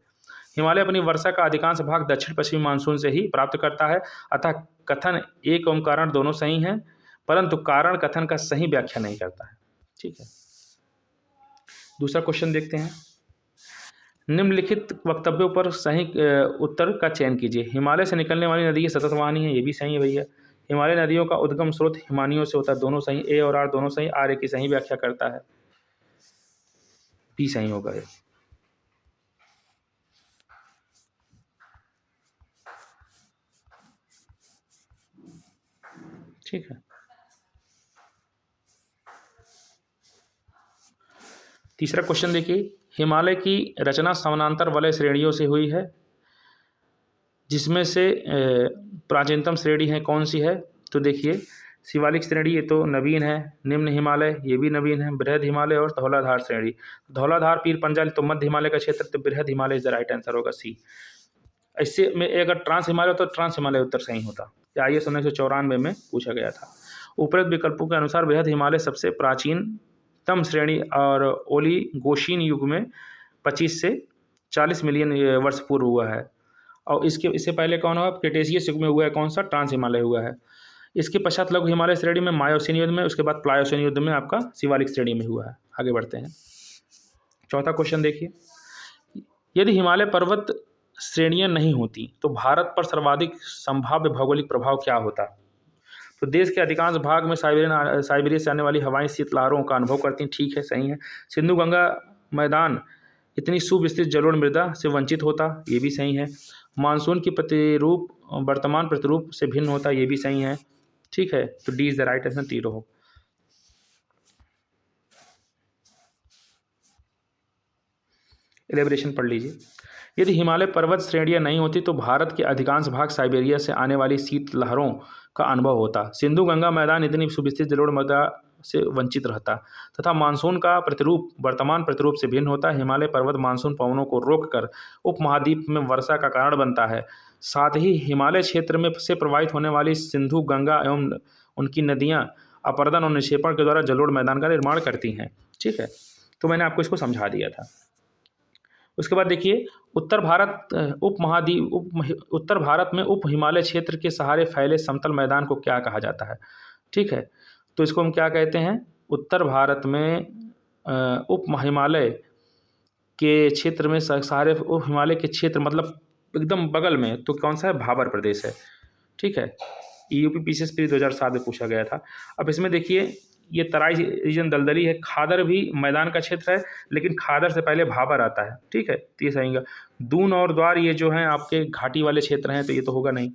हिमालय अपनी वर्षा का अधिकांश भाग दक्षिण पश्चिमी मानसून से ही प्राप्त करता है। अतः कथन एक एवं कारण दोनों सही हैं, परंतु कारण कथन का सही व्याख्या नहीं करता है। ठीक है, दूसरा क्वेश्चन देखते हैं। निम्नलिखित वक्तव्यों पर सही उत्तर का चयन कीजिए। हिमालय से निकलने वाली नदी सतत वाहिनी है, ये भी सही है भैया। हिमालय नदियों का उद्गम स्रोत हिमानियों से होता है, दोनों सही। ए और आर दोनों सही। आर ए की सही व्याख्या करता है, बी सही होगा ये। ठीक है, तीसरा क्वेश्चन देखिए। हिमालय की रचना समानांतर वलय श्रेणियों से हुई है, जिसमें से प्राचीनतम श्रेणी है कौन सी है? तो देखिए शिवालिक श्रेणी ये तो नवीन है, निम्न हिमालय ये भी नवीन है, बृहद हिमालय और धौलाधार श्रेणी। धौलाधार पीर पंजाल तो मध्य हिमालय का क्षेत्र, तो बृहद Himalaya is the right answer होगा, सी। इससे में अगर ट्रांस हिमालय तो ट्रांस हिमालय उत्तर सही होता। IAS 1994 में पूछा गया था। उपरोक्त विकल्पों के अनुसार बृहद हिमालय सबसे प्राचीनतम श्रेणी और ओलिगोशीन युग में 25 से 40 मिलियन वर्ष पूर्व हुआ है। और इससे पहले कौन हुआ? क्रेटेशियस युग में हुआ है। कौन सा? ट्रांस हिमालय हुआ है। इसके पश्चात लघु हिमालय श्रेणी में मायोसीन युद्ध में, उसके बाद प्लायोसीन युद्ध में आपका शिवालिक श्रेणी में हुआ है। आगे बढ़ते हैं। चौथा क्वेश्चन देखिए। यदि हिमालय पर्वत श्रेणियां नहीं होती तो भारत पर सर्वाधिक संभाव्य भौगोलिक प्रभाव क्या होता? तो देश के अधिकांश भाग में साइबेरिया से आने वाली हवाएं शीतलहरों का अनुभव करती हैं। ठीक है, सही है। सिंधु गंगा मैदान इतनी सुविस्तृत जलोढ़ मृदा से वंचित होता, ये भी सही है। मानसून की प्रतिरूप वर्तमान प्रतिरूप से भिन्न होता, ये भी सही है। ठीक है, तो D is the right answer, तीरो हो। एलेबरेशन पढ़ लीजिए। यदि हिमालय पर्वत श्रेणियाँ नहीं होती तो भारत के अधिकांश भाग साइबेरिया से आने वाली शीत लहरों का अनुभव होता। सिंधु गंगा मैदान इतनी सुविस्तृत जलोढ़ मृदा से वंचित रहता तथा मानसून का प्रतिरूप वर्तमान प्रतिरूप से भिन्न होता। हिमालय पर्वत मानसून पवनों को रोककर उपमहाद्वीप में वर्षा का कारण बनता है। साथ ही हिमालय क्षेत्र में से प्रवाहित होने वाली सिंधु गंगा एवं उनकी नदियाँ अपरदन और निक्षेपण के द्वारा जलोढ़ मैदान का निर्माण करती हैं। ठीक है, तो मैंने आपको इसको समझा दिया था। उसके बाद देखिए, उत्तर भारत उत्तर भारत में उप हिमालय क्षेत्र के सहारे फैले समतल मैदान को क्या कहा जाता है। ठीक है, तो इसको हम क्या कहते हैं, उत्तर भारत में उप हिमालय के क्षेत्र में सहारे उप हिमालय के क्षेत्र मतलब एकदम बगल में, तो कौन सा है, भाबर प्रदेश है। ठीक है, यूपी पीसीएस 2007 में पूछा गया था। अब इसमें देखिए, ये तराई रीजन दलदली है, खादर भी मैदान का क्षेत्र है, लेकिन खादर से पहले भाबर आता है। ठीक है, तो ये सही है। दून और द्वार ये जो हैं आपके घाटी वाले क्षेत्र हैं, तो ये तो होगा नहीं।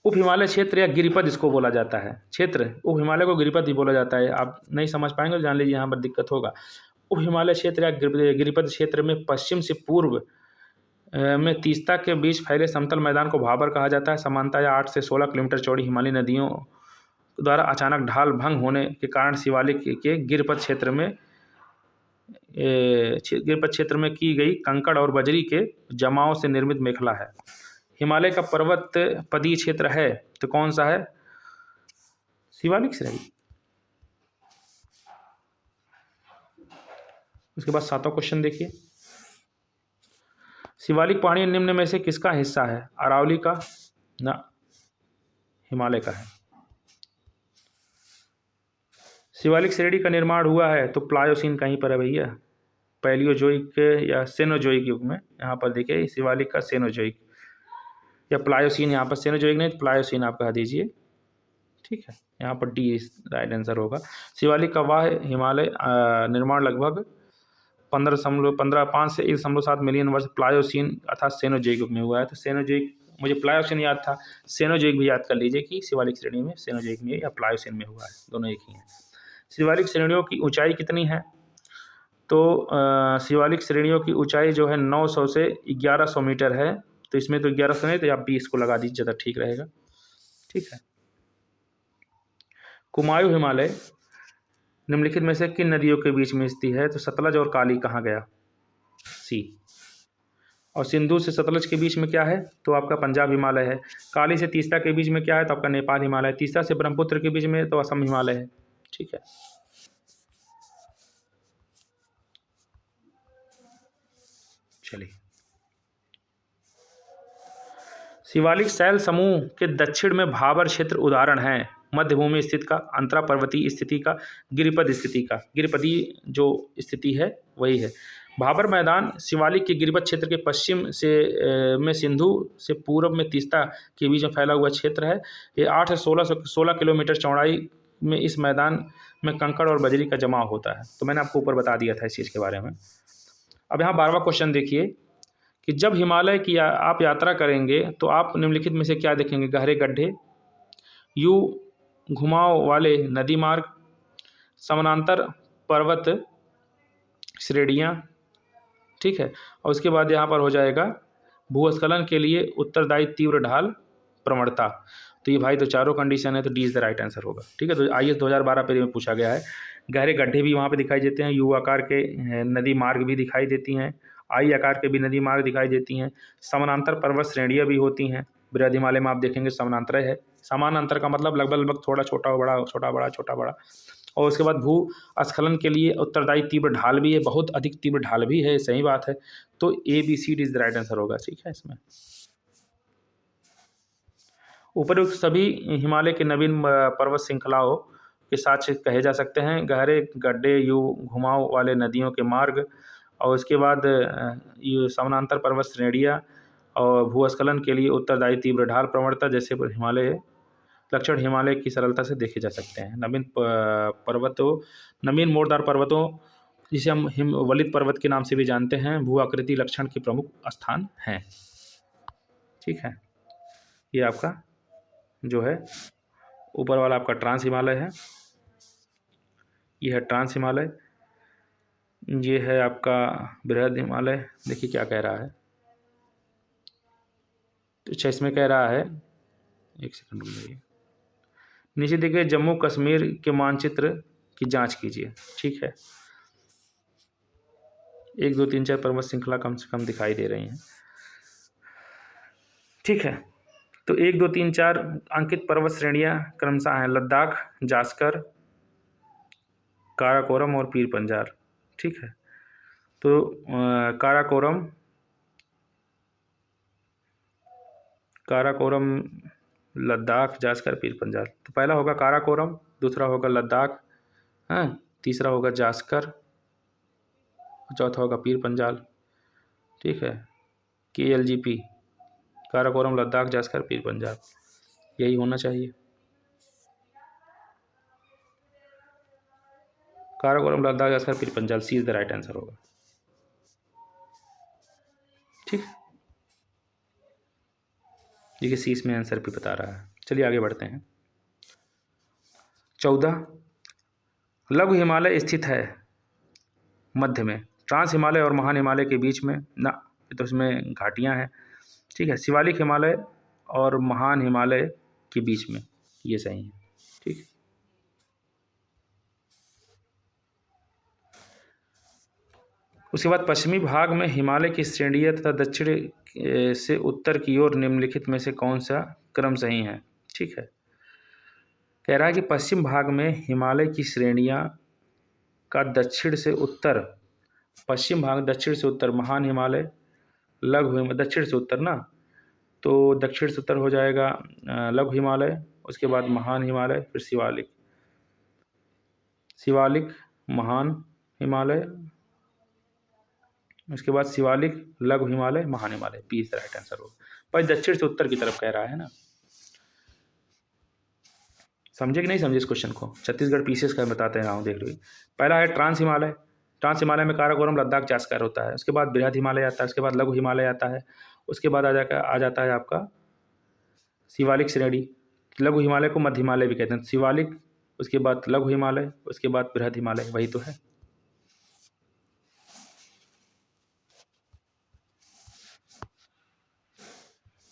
उप हिमालय क्षेत्र या गिरिपद इसको बोला जाता है। क्षेत्र उप हिमालय को गिरिपद ही बोला जाता है। आप नहीं समझ पाएंगे तो जान लीजिए यहाँ पर दिक्कत होगा। उप हिमालय क्षेत्र या गिरिपद क्षेत्र में पश्चिम से पूर्व में तीस्ता के बीच फैले समतल मैदान को भाबर कहा जाता है। समानता या 8 से 16 किलोमीटर चौड़ी हिमालयी नदियों द्वारा अचानक ढाल भंग होने के कारण शिवालिक के गिरिपद क्षेत्र में की गई कंकड़ और बजरी के जमाव से निर्मित मेखला है। हिमालय का पर्वत पदीय क्षेत्र है, तो कौन सा है, शिवालिक श्रेणी। उसके बाद 7वां क्वेश्चन देखिए, शिवालिक पहाड़ी निम्न में से किसका हिस्सा है। अरावली का ना, हिमालय का है। शिवालिक श्रेणी का निर्माण हुआ है तो प्लायोसीन कहीं पर है भैया, पैलियोजोइक या सेनोजोइक युग में। यहाँ पर देखिए शिवालिक का सेनोजोइक या प्लायोसीन, यहाँ पर सेनोजोइक नहीं तो प्लायोसीन आप कह दीजिए। ठीक है, यहाँ पर डी राइट आंसर होगा। शिवालिक का वाह हिमालय निर्माण लगभग 5 से 1.7 मिलियन वर्ष प्लायोसीन अर्थात सेनोजोइक युग में हुआ है। तो सेनोजोइक, मुझे प्लायोसीन याद था, सेनोजोइक भी याद कर लीजिए कि शिवालिक श्रेणी में सेनोजोइक में या प्लायोसीन में हुआ है, दोनों एक ही हैं। शिवालिक श्रेणियों की ऊंचाई कितनी है, तो शिवालिक श्रेणियों की ऊंचाई जो है 900 से 1100 मीटर है। तो इसमें तो 1100 नहीं, तो आप 20 को लगा दीजिए, ज़्यादा ठीक रहेगा। ठीक है, कुमायूं हिमालय निम्नलिखित में से किन नदियों के बीच में स्थित है, तो सतलज और काली कहाँ गया, सी। और सिंधु से सतलज के बीच में क्या है, तो आपका पंजाब हिमालय है। काली से तीस्ता के बीच में क्या है, तो आपका नेपाल हिमालय। तीस्ता से ब्रह्मपुत्र के बीच में तो असम हिमालय है। ठीक है, चलिए, शिवालिक शैल समूह के दक्षिण में भाबर क्षेत्र उदाहरण है। मध्य भूमि स्थिति का, अंतरा पर्वतीय स्थिति का, गिरिपद स्थिति का। गिरिपदीय जो स्थिति है वही है। भाबर मैदान शिवालिक के गिरिपद क्षेत्र के पश्चिम से में सिंधु से पूर्व में तीस्ता के बीच में फैला हुआ क्षेत्र है। ये 8 से 16 किलोमीटर चौड़ाई में इस मैदान में कंकड़ और बजरी का जमाव होता है। तो मैंने आपको ऊपर बता दिया था इस चीज़ के बारे में। अब यहाँ 12वां क्वेश्चन देखिए कि जब हिमालय की आप यात्रा करेंगे तो आप निम्नलिखित में से क्या देखेंगे, गहरे गड्ढे, यू घुमाव वाले नदी मार्ग, समानांतर पर्वत श्रेणियाँ। ठीक है, और उसके बाद यहाँ पर हो जाएगा भूस्खलन के लिए उत्तरदायी तीव्र ढाल प्रवणता। तो ये भाई तो चारों कंडीशन है, तो D is the right answer होगा। ठीक है, तो IAS 2012 पे में पूछा गया है। गहरे गड्ढे भी वहाँ पे दिखाई देते हैं, यू आकार के नदी मार्ग भी दिखाई देती हैं, आई आकार के भी नदी मार्ग दिखाई देती हैं, समानांतर पर्वत श्रेणियाँ भी होती हैं। बृहद हिमालय में आप देखेंगे समानांतर है, समान अंतर का मतलब लगभग थोड़ा छोटा बड़ा छोटा बड़ा छोटा बड़ा। और उसके बाद भूस्खलन के लिए उत्तरदायी तीव्र ढाल भी है, बहुत अधिक तीव्र ढाल भी है, सही बात है। तो ABCD is the right answer होगा। ठीक है, इसमें उपरोक्त सभी हिमालय के नवीन पर्वत श्रृंखलाओं के साथ कहे जा सकते हैं। गहरे गड्ढे, यू घुमाव वाले नदियों के मार्ग, और उसके बाद ये समानांतर पर्वत श्रेणियाँ, और भूस्खलन के लिए उत्तरदायी तीव्र ढाल प्रवणता जैसे हिमालय लक्षण हिमालय की सरलता से देखे जा सकते हैं। नवीन मोड़दार पर्वतों जिसे हम वलित पर्वत के नाम से भी जानते हैं, भू आकृति लक्षण के प्रमुख स्थान हैं। ठीक है, ये आपका जो है ऊपर वाला आपका ट्रांस हिमालय है, ये है ट्रांस हिमालय। ये है आपका बृहद हिमालय। देखिए क्या कह रहा है। तो अच्छा, इसमें कह रहा है, एक सेकंड रुक जाइए। नीचे देखिए जम्मू कश्मीर के मानचित्र की जांच कीजिए। ठीक है, 1 2 3 4 पर्वत श्रृंखला कम से कम दिखाई दे रही हैं। ठीक है, तो 1 2 3 4 अंकित पर्वत श्रेणियां क्रमशः हैं लद्दाख, जास्कर, काराकोरम और पीर पंजाल। ठीक है, तो काराकोरम काराकोरम लद्दाख, जास्कर, पीर पंजाल। तो पहला होगा काराकोरम, दूसरा होगा लद्दाख, हाँ, तीसरा होगा जास्कर, चौथा होगा पीर पंजाल। ठीक है, KLGP, काराकोरम लद्दाख जास्कर पीर पंजाल, यही होना चाहिए। काराकोरम लद्दाख जास्कर पीर पंजाल, सी इज द राइट आंसर होगा। ठीक, देखिए सी इसमें आंसर भी बता रहा है। चलिए आगे बढ़ते हैं। 14, लघु हिमालय स्थित है मध्य में, ट्रांस हिमालय और महान हिमालय के बीच में ना, तो इसमें घाटियां हैं। ठीक है, शिवालिक हिमालय और महान हिमालय के बीच में, ये सही है। ठीक, उसके बाद पश्चिमी भाग में हिमालय की श्रेणियां तथा दक्षिण से उत्तर की ओर निम्नलिखित में से कौन सा क्रम सही है। ठीक है, कह रहा है कि पश्चिम भाग में हिमालय की श्रेणियां का दक्षिण से उत्तर, पश्चिम भाग दक्षिण से उत्तर महान हिमालय, लघु दक्षिण से उत्तर ना, तो दक्षिण से उत्तर हो जाएगा लघु हिमालय, उसके बाद महान हिमालय, फिर शिवालिक, शिवालिक महान हिमालय, उसके बाद शिवालिक, लघु हिमालय, महान Himalaya, P is the right answer होगा। भाई दक्षिण से उत्तर की तरफ कह रहा है ना, समझे कि नहीं समझे इस क्वेश्चन को। छत्तीसगढ़ पीसीएस का बताते हैं, देख लो। पहला है ट्रांस हिमालय, ट्रांस हिमालय में काराकोरम लद्दाख जास्कर होता है, उसके बाद बृहद हिमालय आता है, उसके बाद लघु हिमालय आता है, उसके बाद आ जाता है आपका शिवालिक श्रेणी। लघु हिमालय को मध्य हिमालय भी कहते हैं। शिवालिक, उसके बाद लघु हिमालय, उसके बाद बृहद हिमालय, वही तो है।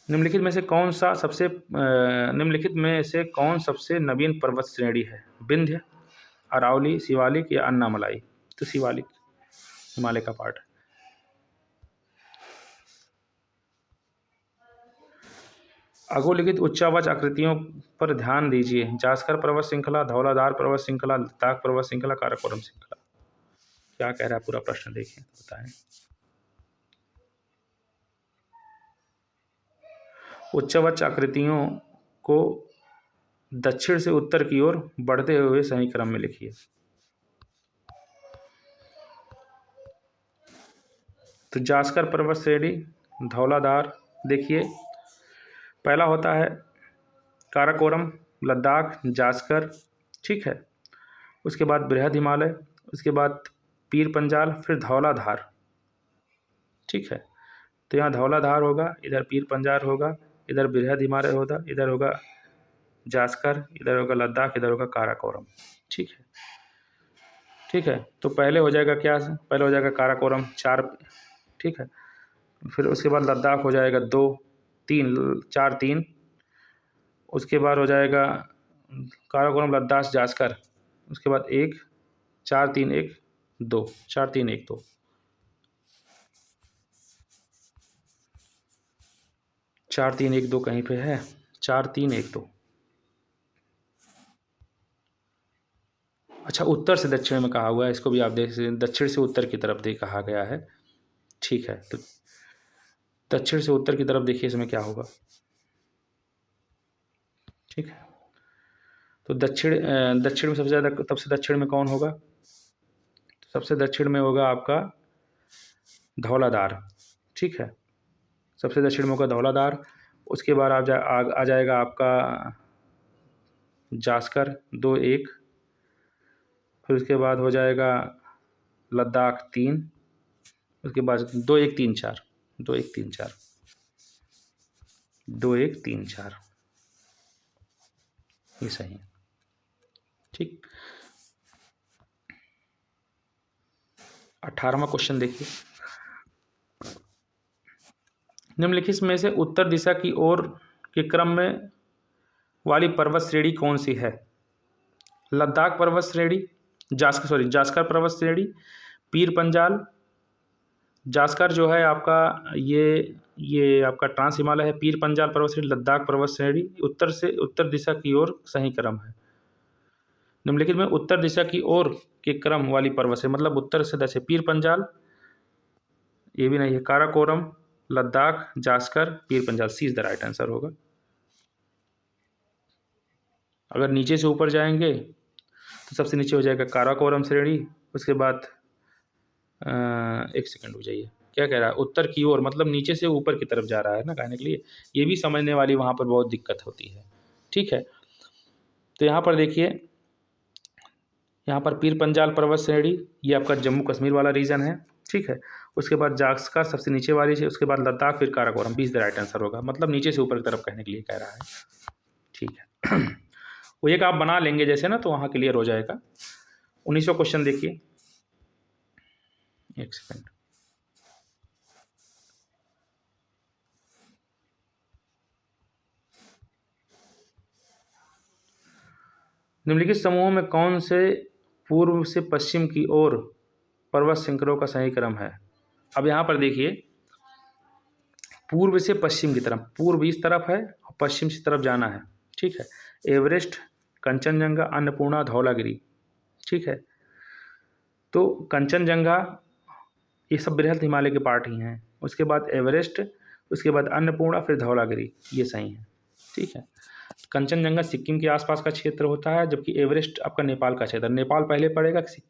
निम्नलिखित में से कौन सबसे नवीन पर्वत श्रेणी है। विंध्य, अरावली, शिवालिक या अन्नामलाई। तो शिवालिक हिमालय का पार्ट है। अधोलिखित उच्चावच आकृतियों पर ध्यान दीजिए। जास्कर पर्वत श्रृंखला, धौलाधार पर्वत श्रृंखला, लद्दाख पर्वत श्रृंखला, काराकोरम श्रृंखला। क्या कह रहा है पूरा प्रश्न देखिए, बताएं। उच्चावच आकृतियों को दक्षिण से उत्तर की ओर बढ़ते हुए सही क्रम में लिखिए। तो जास्कर पर्वत श्रेणी, धौलाधार, देखिए पहला होता है काराकोरम, लद्दाख, जास्कर। ठीक है, उसके बाद बृहद हिमालय, उसके बाद पीर पंजाल, फिर धौलाधार। ठीक है, तो यहाँ धौलाधार होगा, इधर पीर पंजाल होगा, इधर बृहद हिमालय होगा, इधर होगा जास्कर, इधर होगा लद्दाख, इधर होगा काराकोरम। ठीक है, ठीक है, तो पहले हो जाएगा क्या, पहले हो जाएगा काराकोरम 4। ठीक है, फिर उसके बाद लद्दाख हो जाएगा 2 3 4 3, उसके बाद हो जाएगा काराकोरम, लद्दाख, जास्कर, उसके बाद 1 4 3 1 2, 4 3 1 2, 4 3 1 2 कहीं पे है, 4 3 1 2। अच्छा, उत्तर से दक्षिण में कहा हुआ है, इसको भी आप देख सकते हैं, दक्षिण से उत्तर की तरफ देख कहा गया है। ठीक है, तो दक्षिण से उत्तर की तरफ देखिए इसमें क्या होगा। ठीक है, तो दक्षिण में सबसे ज़्यादा, सबसे दक्षिण में कौन होगा। सबसे दक्षिण में होगा आपका धौलाधार। ठीक है, सबसे दक्षिण में होगा धौलाधार, उसके बाद आ जाएगा आपका जास्कर 2 1, फिर उसके बाद हो जाएगा लद्दाख 3, उसके बाद 2 1 3 4, 2 1 3 4, 2 1 3 4, ये सही है। ठीक, 18वां क्वेश्चन देखिए, निम्नलिखित में से उत्तर दिशा की ओर के क्रम में वाली पर्वत श्रेणी कौन सी है? लद्दाख पर्वत श्रेणी, जास्कर पर्वत श्रेणी, पीर पंजाल, जास्कर जो है आपका ये आपका ट्रांस हिमालय है, पीर पंजाल पर्वत श्रेणी, लद्दाख पर्वत श्रेणी उत्तर दिशा की ओर सही क्रम है। निम्नलिखित में उत्तर दिशा की ओर के क्रम वाली पर्वत है, मतलब उत्तर से दक्षिण, पीर पंजाल ये भी नहीं है, काराकोरम, लद्दाख, जास्कर, पीर पंजाल, सी इज द राइट आंसर होगा। अगर नीचे से ऊपर जाएंगे तो सबसे नीचे हो जाएगा काराकोरम श्रेणी, उसके बाद एक सेकंड हो जाइए, क्या कह रहा है, उत्तर की ओर मतलब नीचे से ऊपर की तरफ जा रहा है ना कहने के लिए, ये भी समझने वाली वहाँ पर बहुत दिक्कत होती है। ठीक है, तो यहाँ पर देखिए, यहाँ पर पीर पंजाल पर्वत श्रेणी ये आपका जम्मू कश्मीर वाला रीजन है। ठीक है, उसके बाद जास्कर सबसे नीचे वाली है, उसके बाद लद्दाख, फिर काराकोरम, 20 द राइट आंसर होगा, मतलब नीचे से ऊपर की तरफ कहने के लिए कह रहा है। ठीक है वो एक आप बना लेंगे जैसे ना तो वहाँ क्लियर हो जाएगा। 19वां क्वेश्चन देखिए, एक सेकंड, निम्नलिखित समूहों में कौन से पूर्व से पश्चिम की ओर पर्वत श्रृंखलों का सही क्रम है? अब यहाँ पर देखिए, पूर्व से पश्चिम की तरफ, पूर्व इस तरफ है और पश्चिम की तरफ जाना है। ठीक है, एवरेस्ट, कंचनजंगा, अन्नपूर्णा, धौलागिरी। ठीक है, तो कंचनजंगा ये सब बृहद हिमालय के पार्ट ही हैं, उसके बाद एवरेस्ट, उसके बाद अन्नपूर्णा, फिर धौलागिरी, ये सही है। ठीक है, कंचनजंगा सिक्किम के आसपास का क्षेत्र होता है, जबकि एवरेस्ट आपका नेपाल का क्षेत्र, नेपाल पहले पड़ेगा कि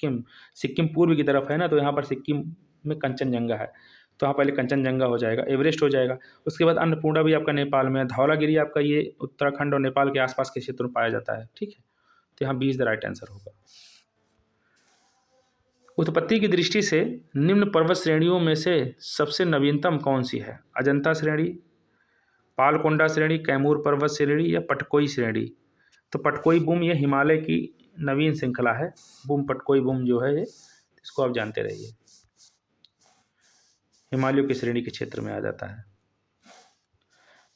सिक्किम पूर्व की तरफ है ना, तो यहाँ पर सिक्किम में कंचनजंगा है, तो यहाँ पहले कंचनजंगा हो जाएगा, एवरेस्ट हो जाएगा, उसके बाद अन्नपूर्णा भी आपका नेपाल में है, धौलागिरी आपका ये उत्तराखंड और नेपाल के आसपास के क्षेत्र में पाया जाता है। ठीक है, तो यहाँ 20 द राइट आंसर होगा। उत्पत्ति की दृष्टि से निम्न पर्वत श्रेणियों में से सबसे नवीनतम कौन सी है? अजंता श्रेणी, पालकोंडा श्रेणी, कैमूर पर्वत श्रेणी या पटकोई श्रेणी? तो पटकोई बूम ये हिमालय की नवीन श्रृंखला है, पटकोई बूम जो है ये, इसको आप जानते रहिए, हिमालयों की श्रेणी के क्षेत्र में आ जाता है।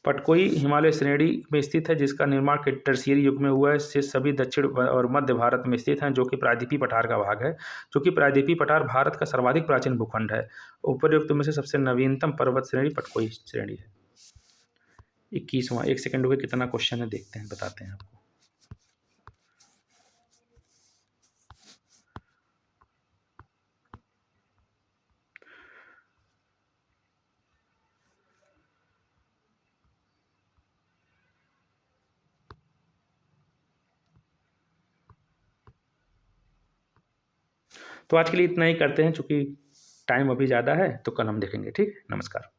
पटकोई हिमालय श्रेणी में स्थित है, जिसका निर्माण टर्शियरी युग में हुआ है, से सभी दक्षिण और मध्य भारत में स्थित हैं, जो कि प्रायद्वीपीय पठार का भाग है, जो कि प्रायद्वीपीय पठार भारत का सर्वाधिक प्राचीन भूखंड है। उपर्युक्त में से सबसे नवीनतम पर्वत श्रेणी पटकोई श्रेणी है। 21वां, एक सेकंड हो गया, कितना क्वेश्चन है देखते हैं, बताते हैं आपको। तो आज के लिए इतना ही करते हैं, चूँकि टाइम अभी ज़्यादा है, तो कल हम देखेंगे। ठीक, नमस्कार।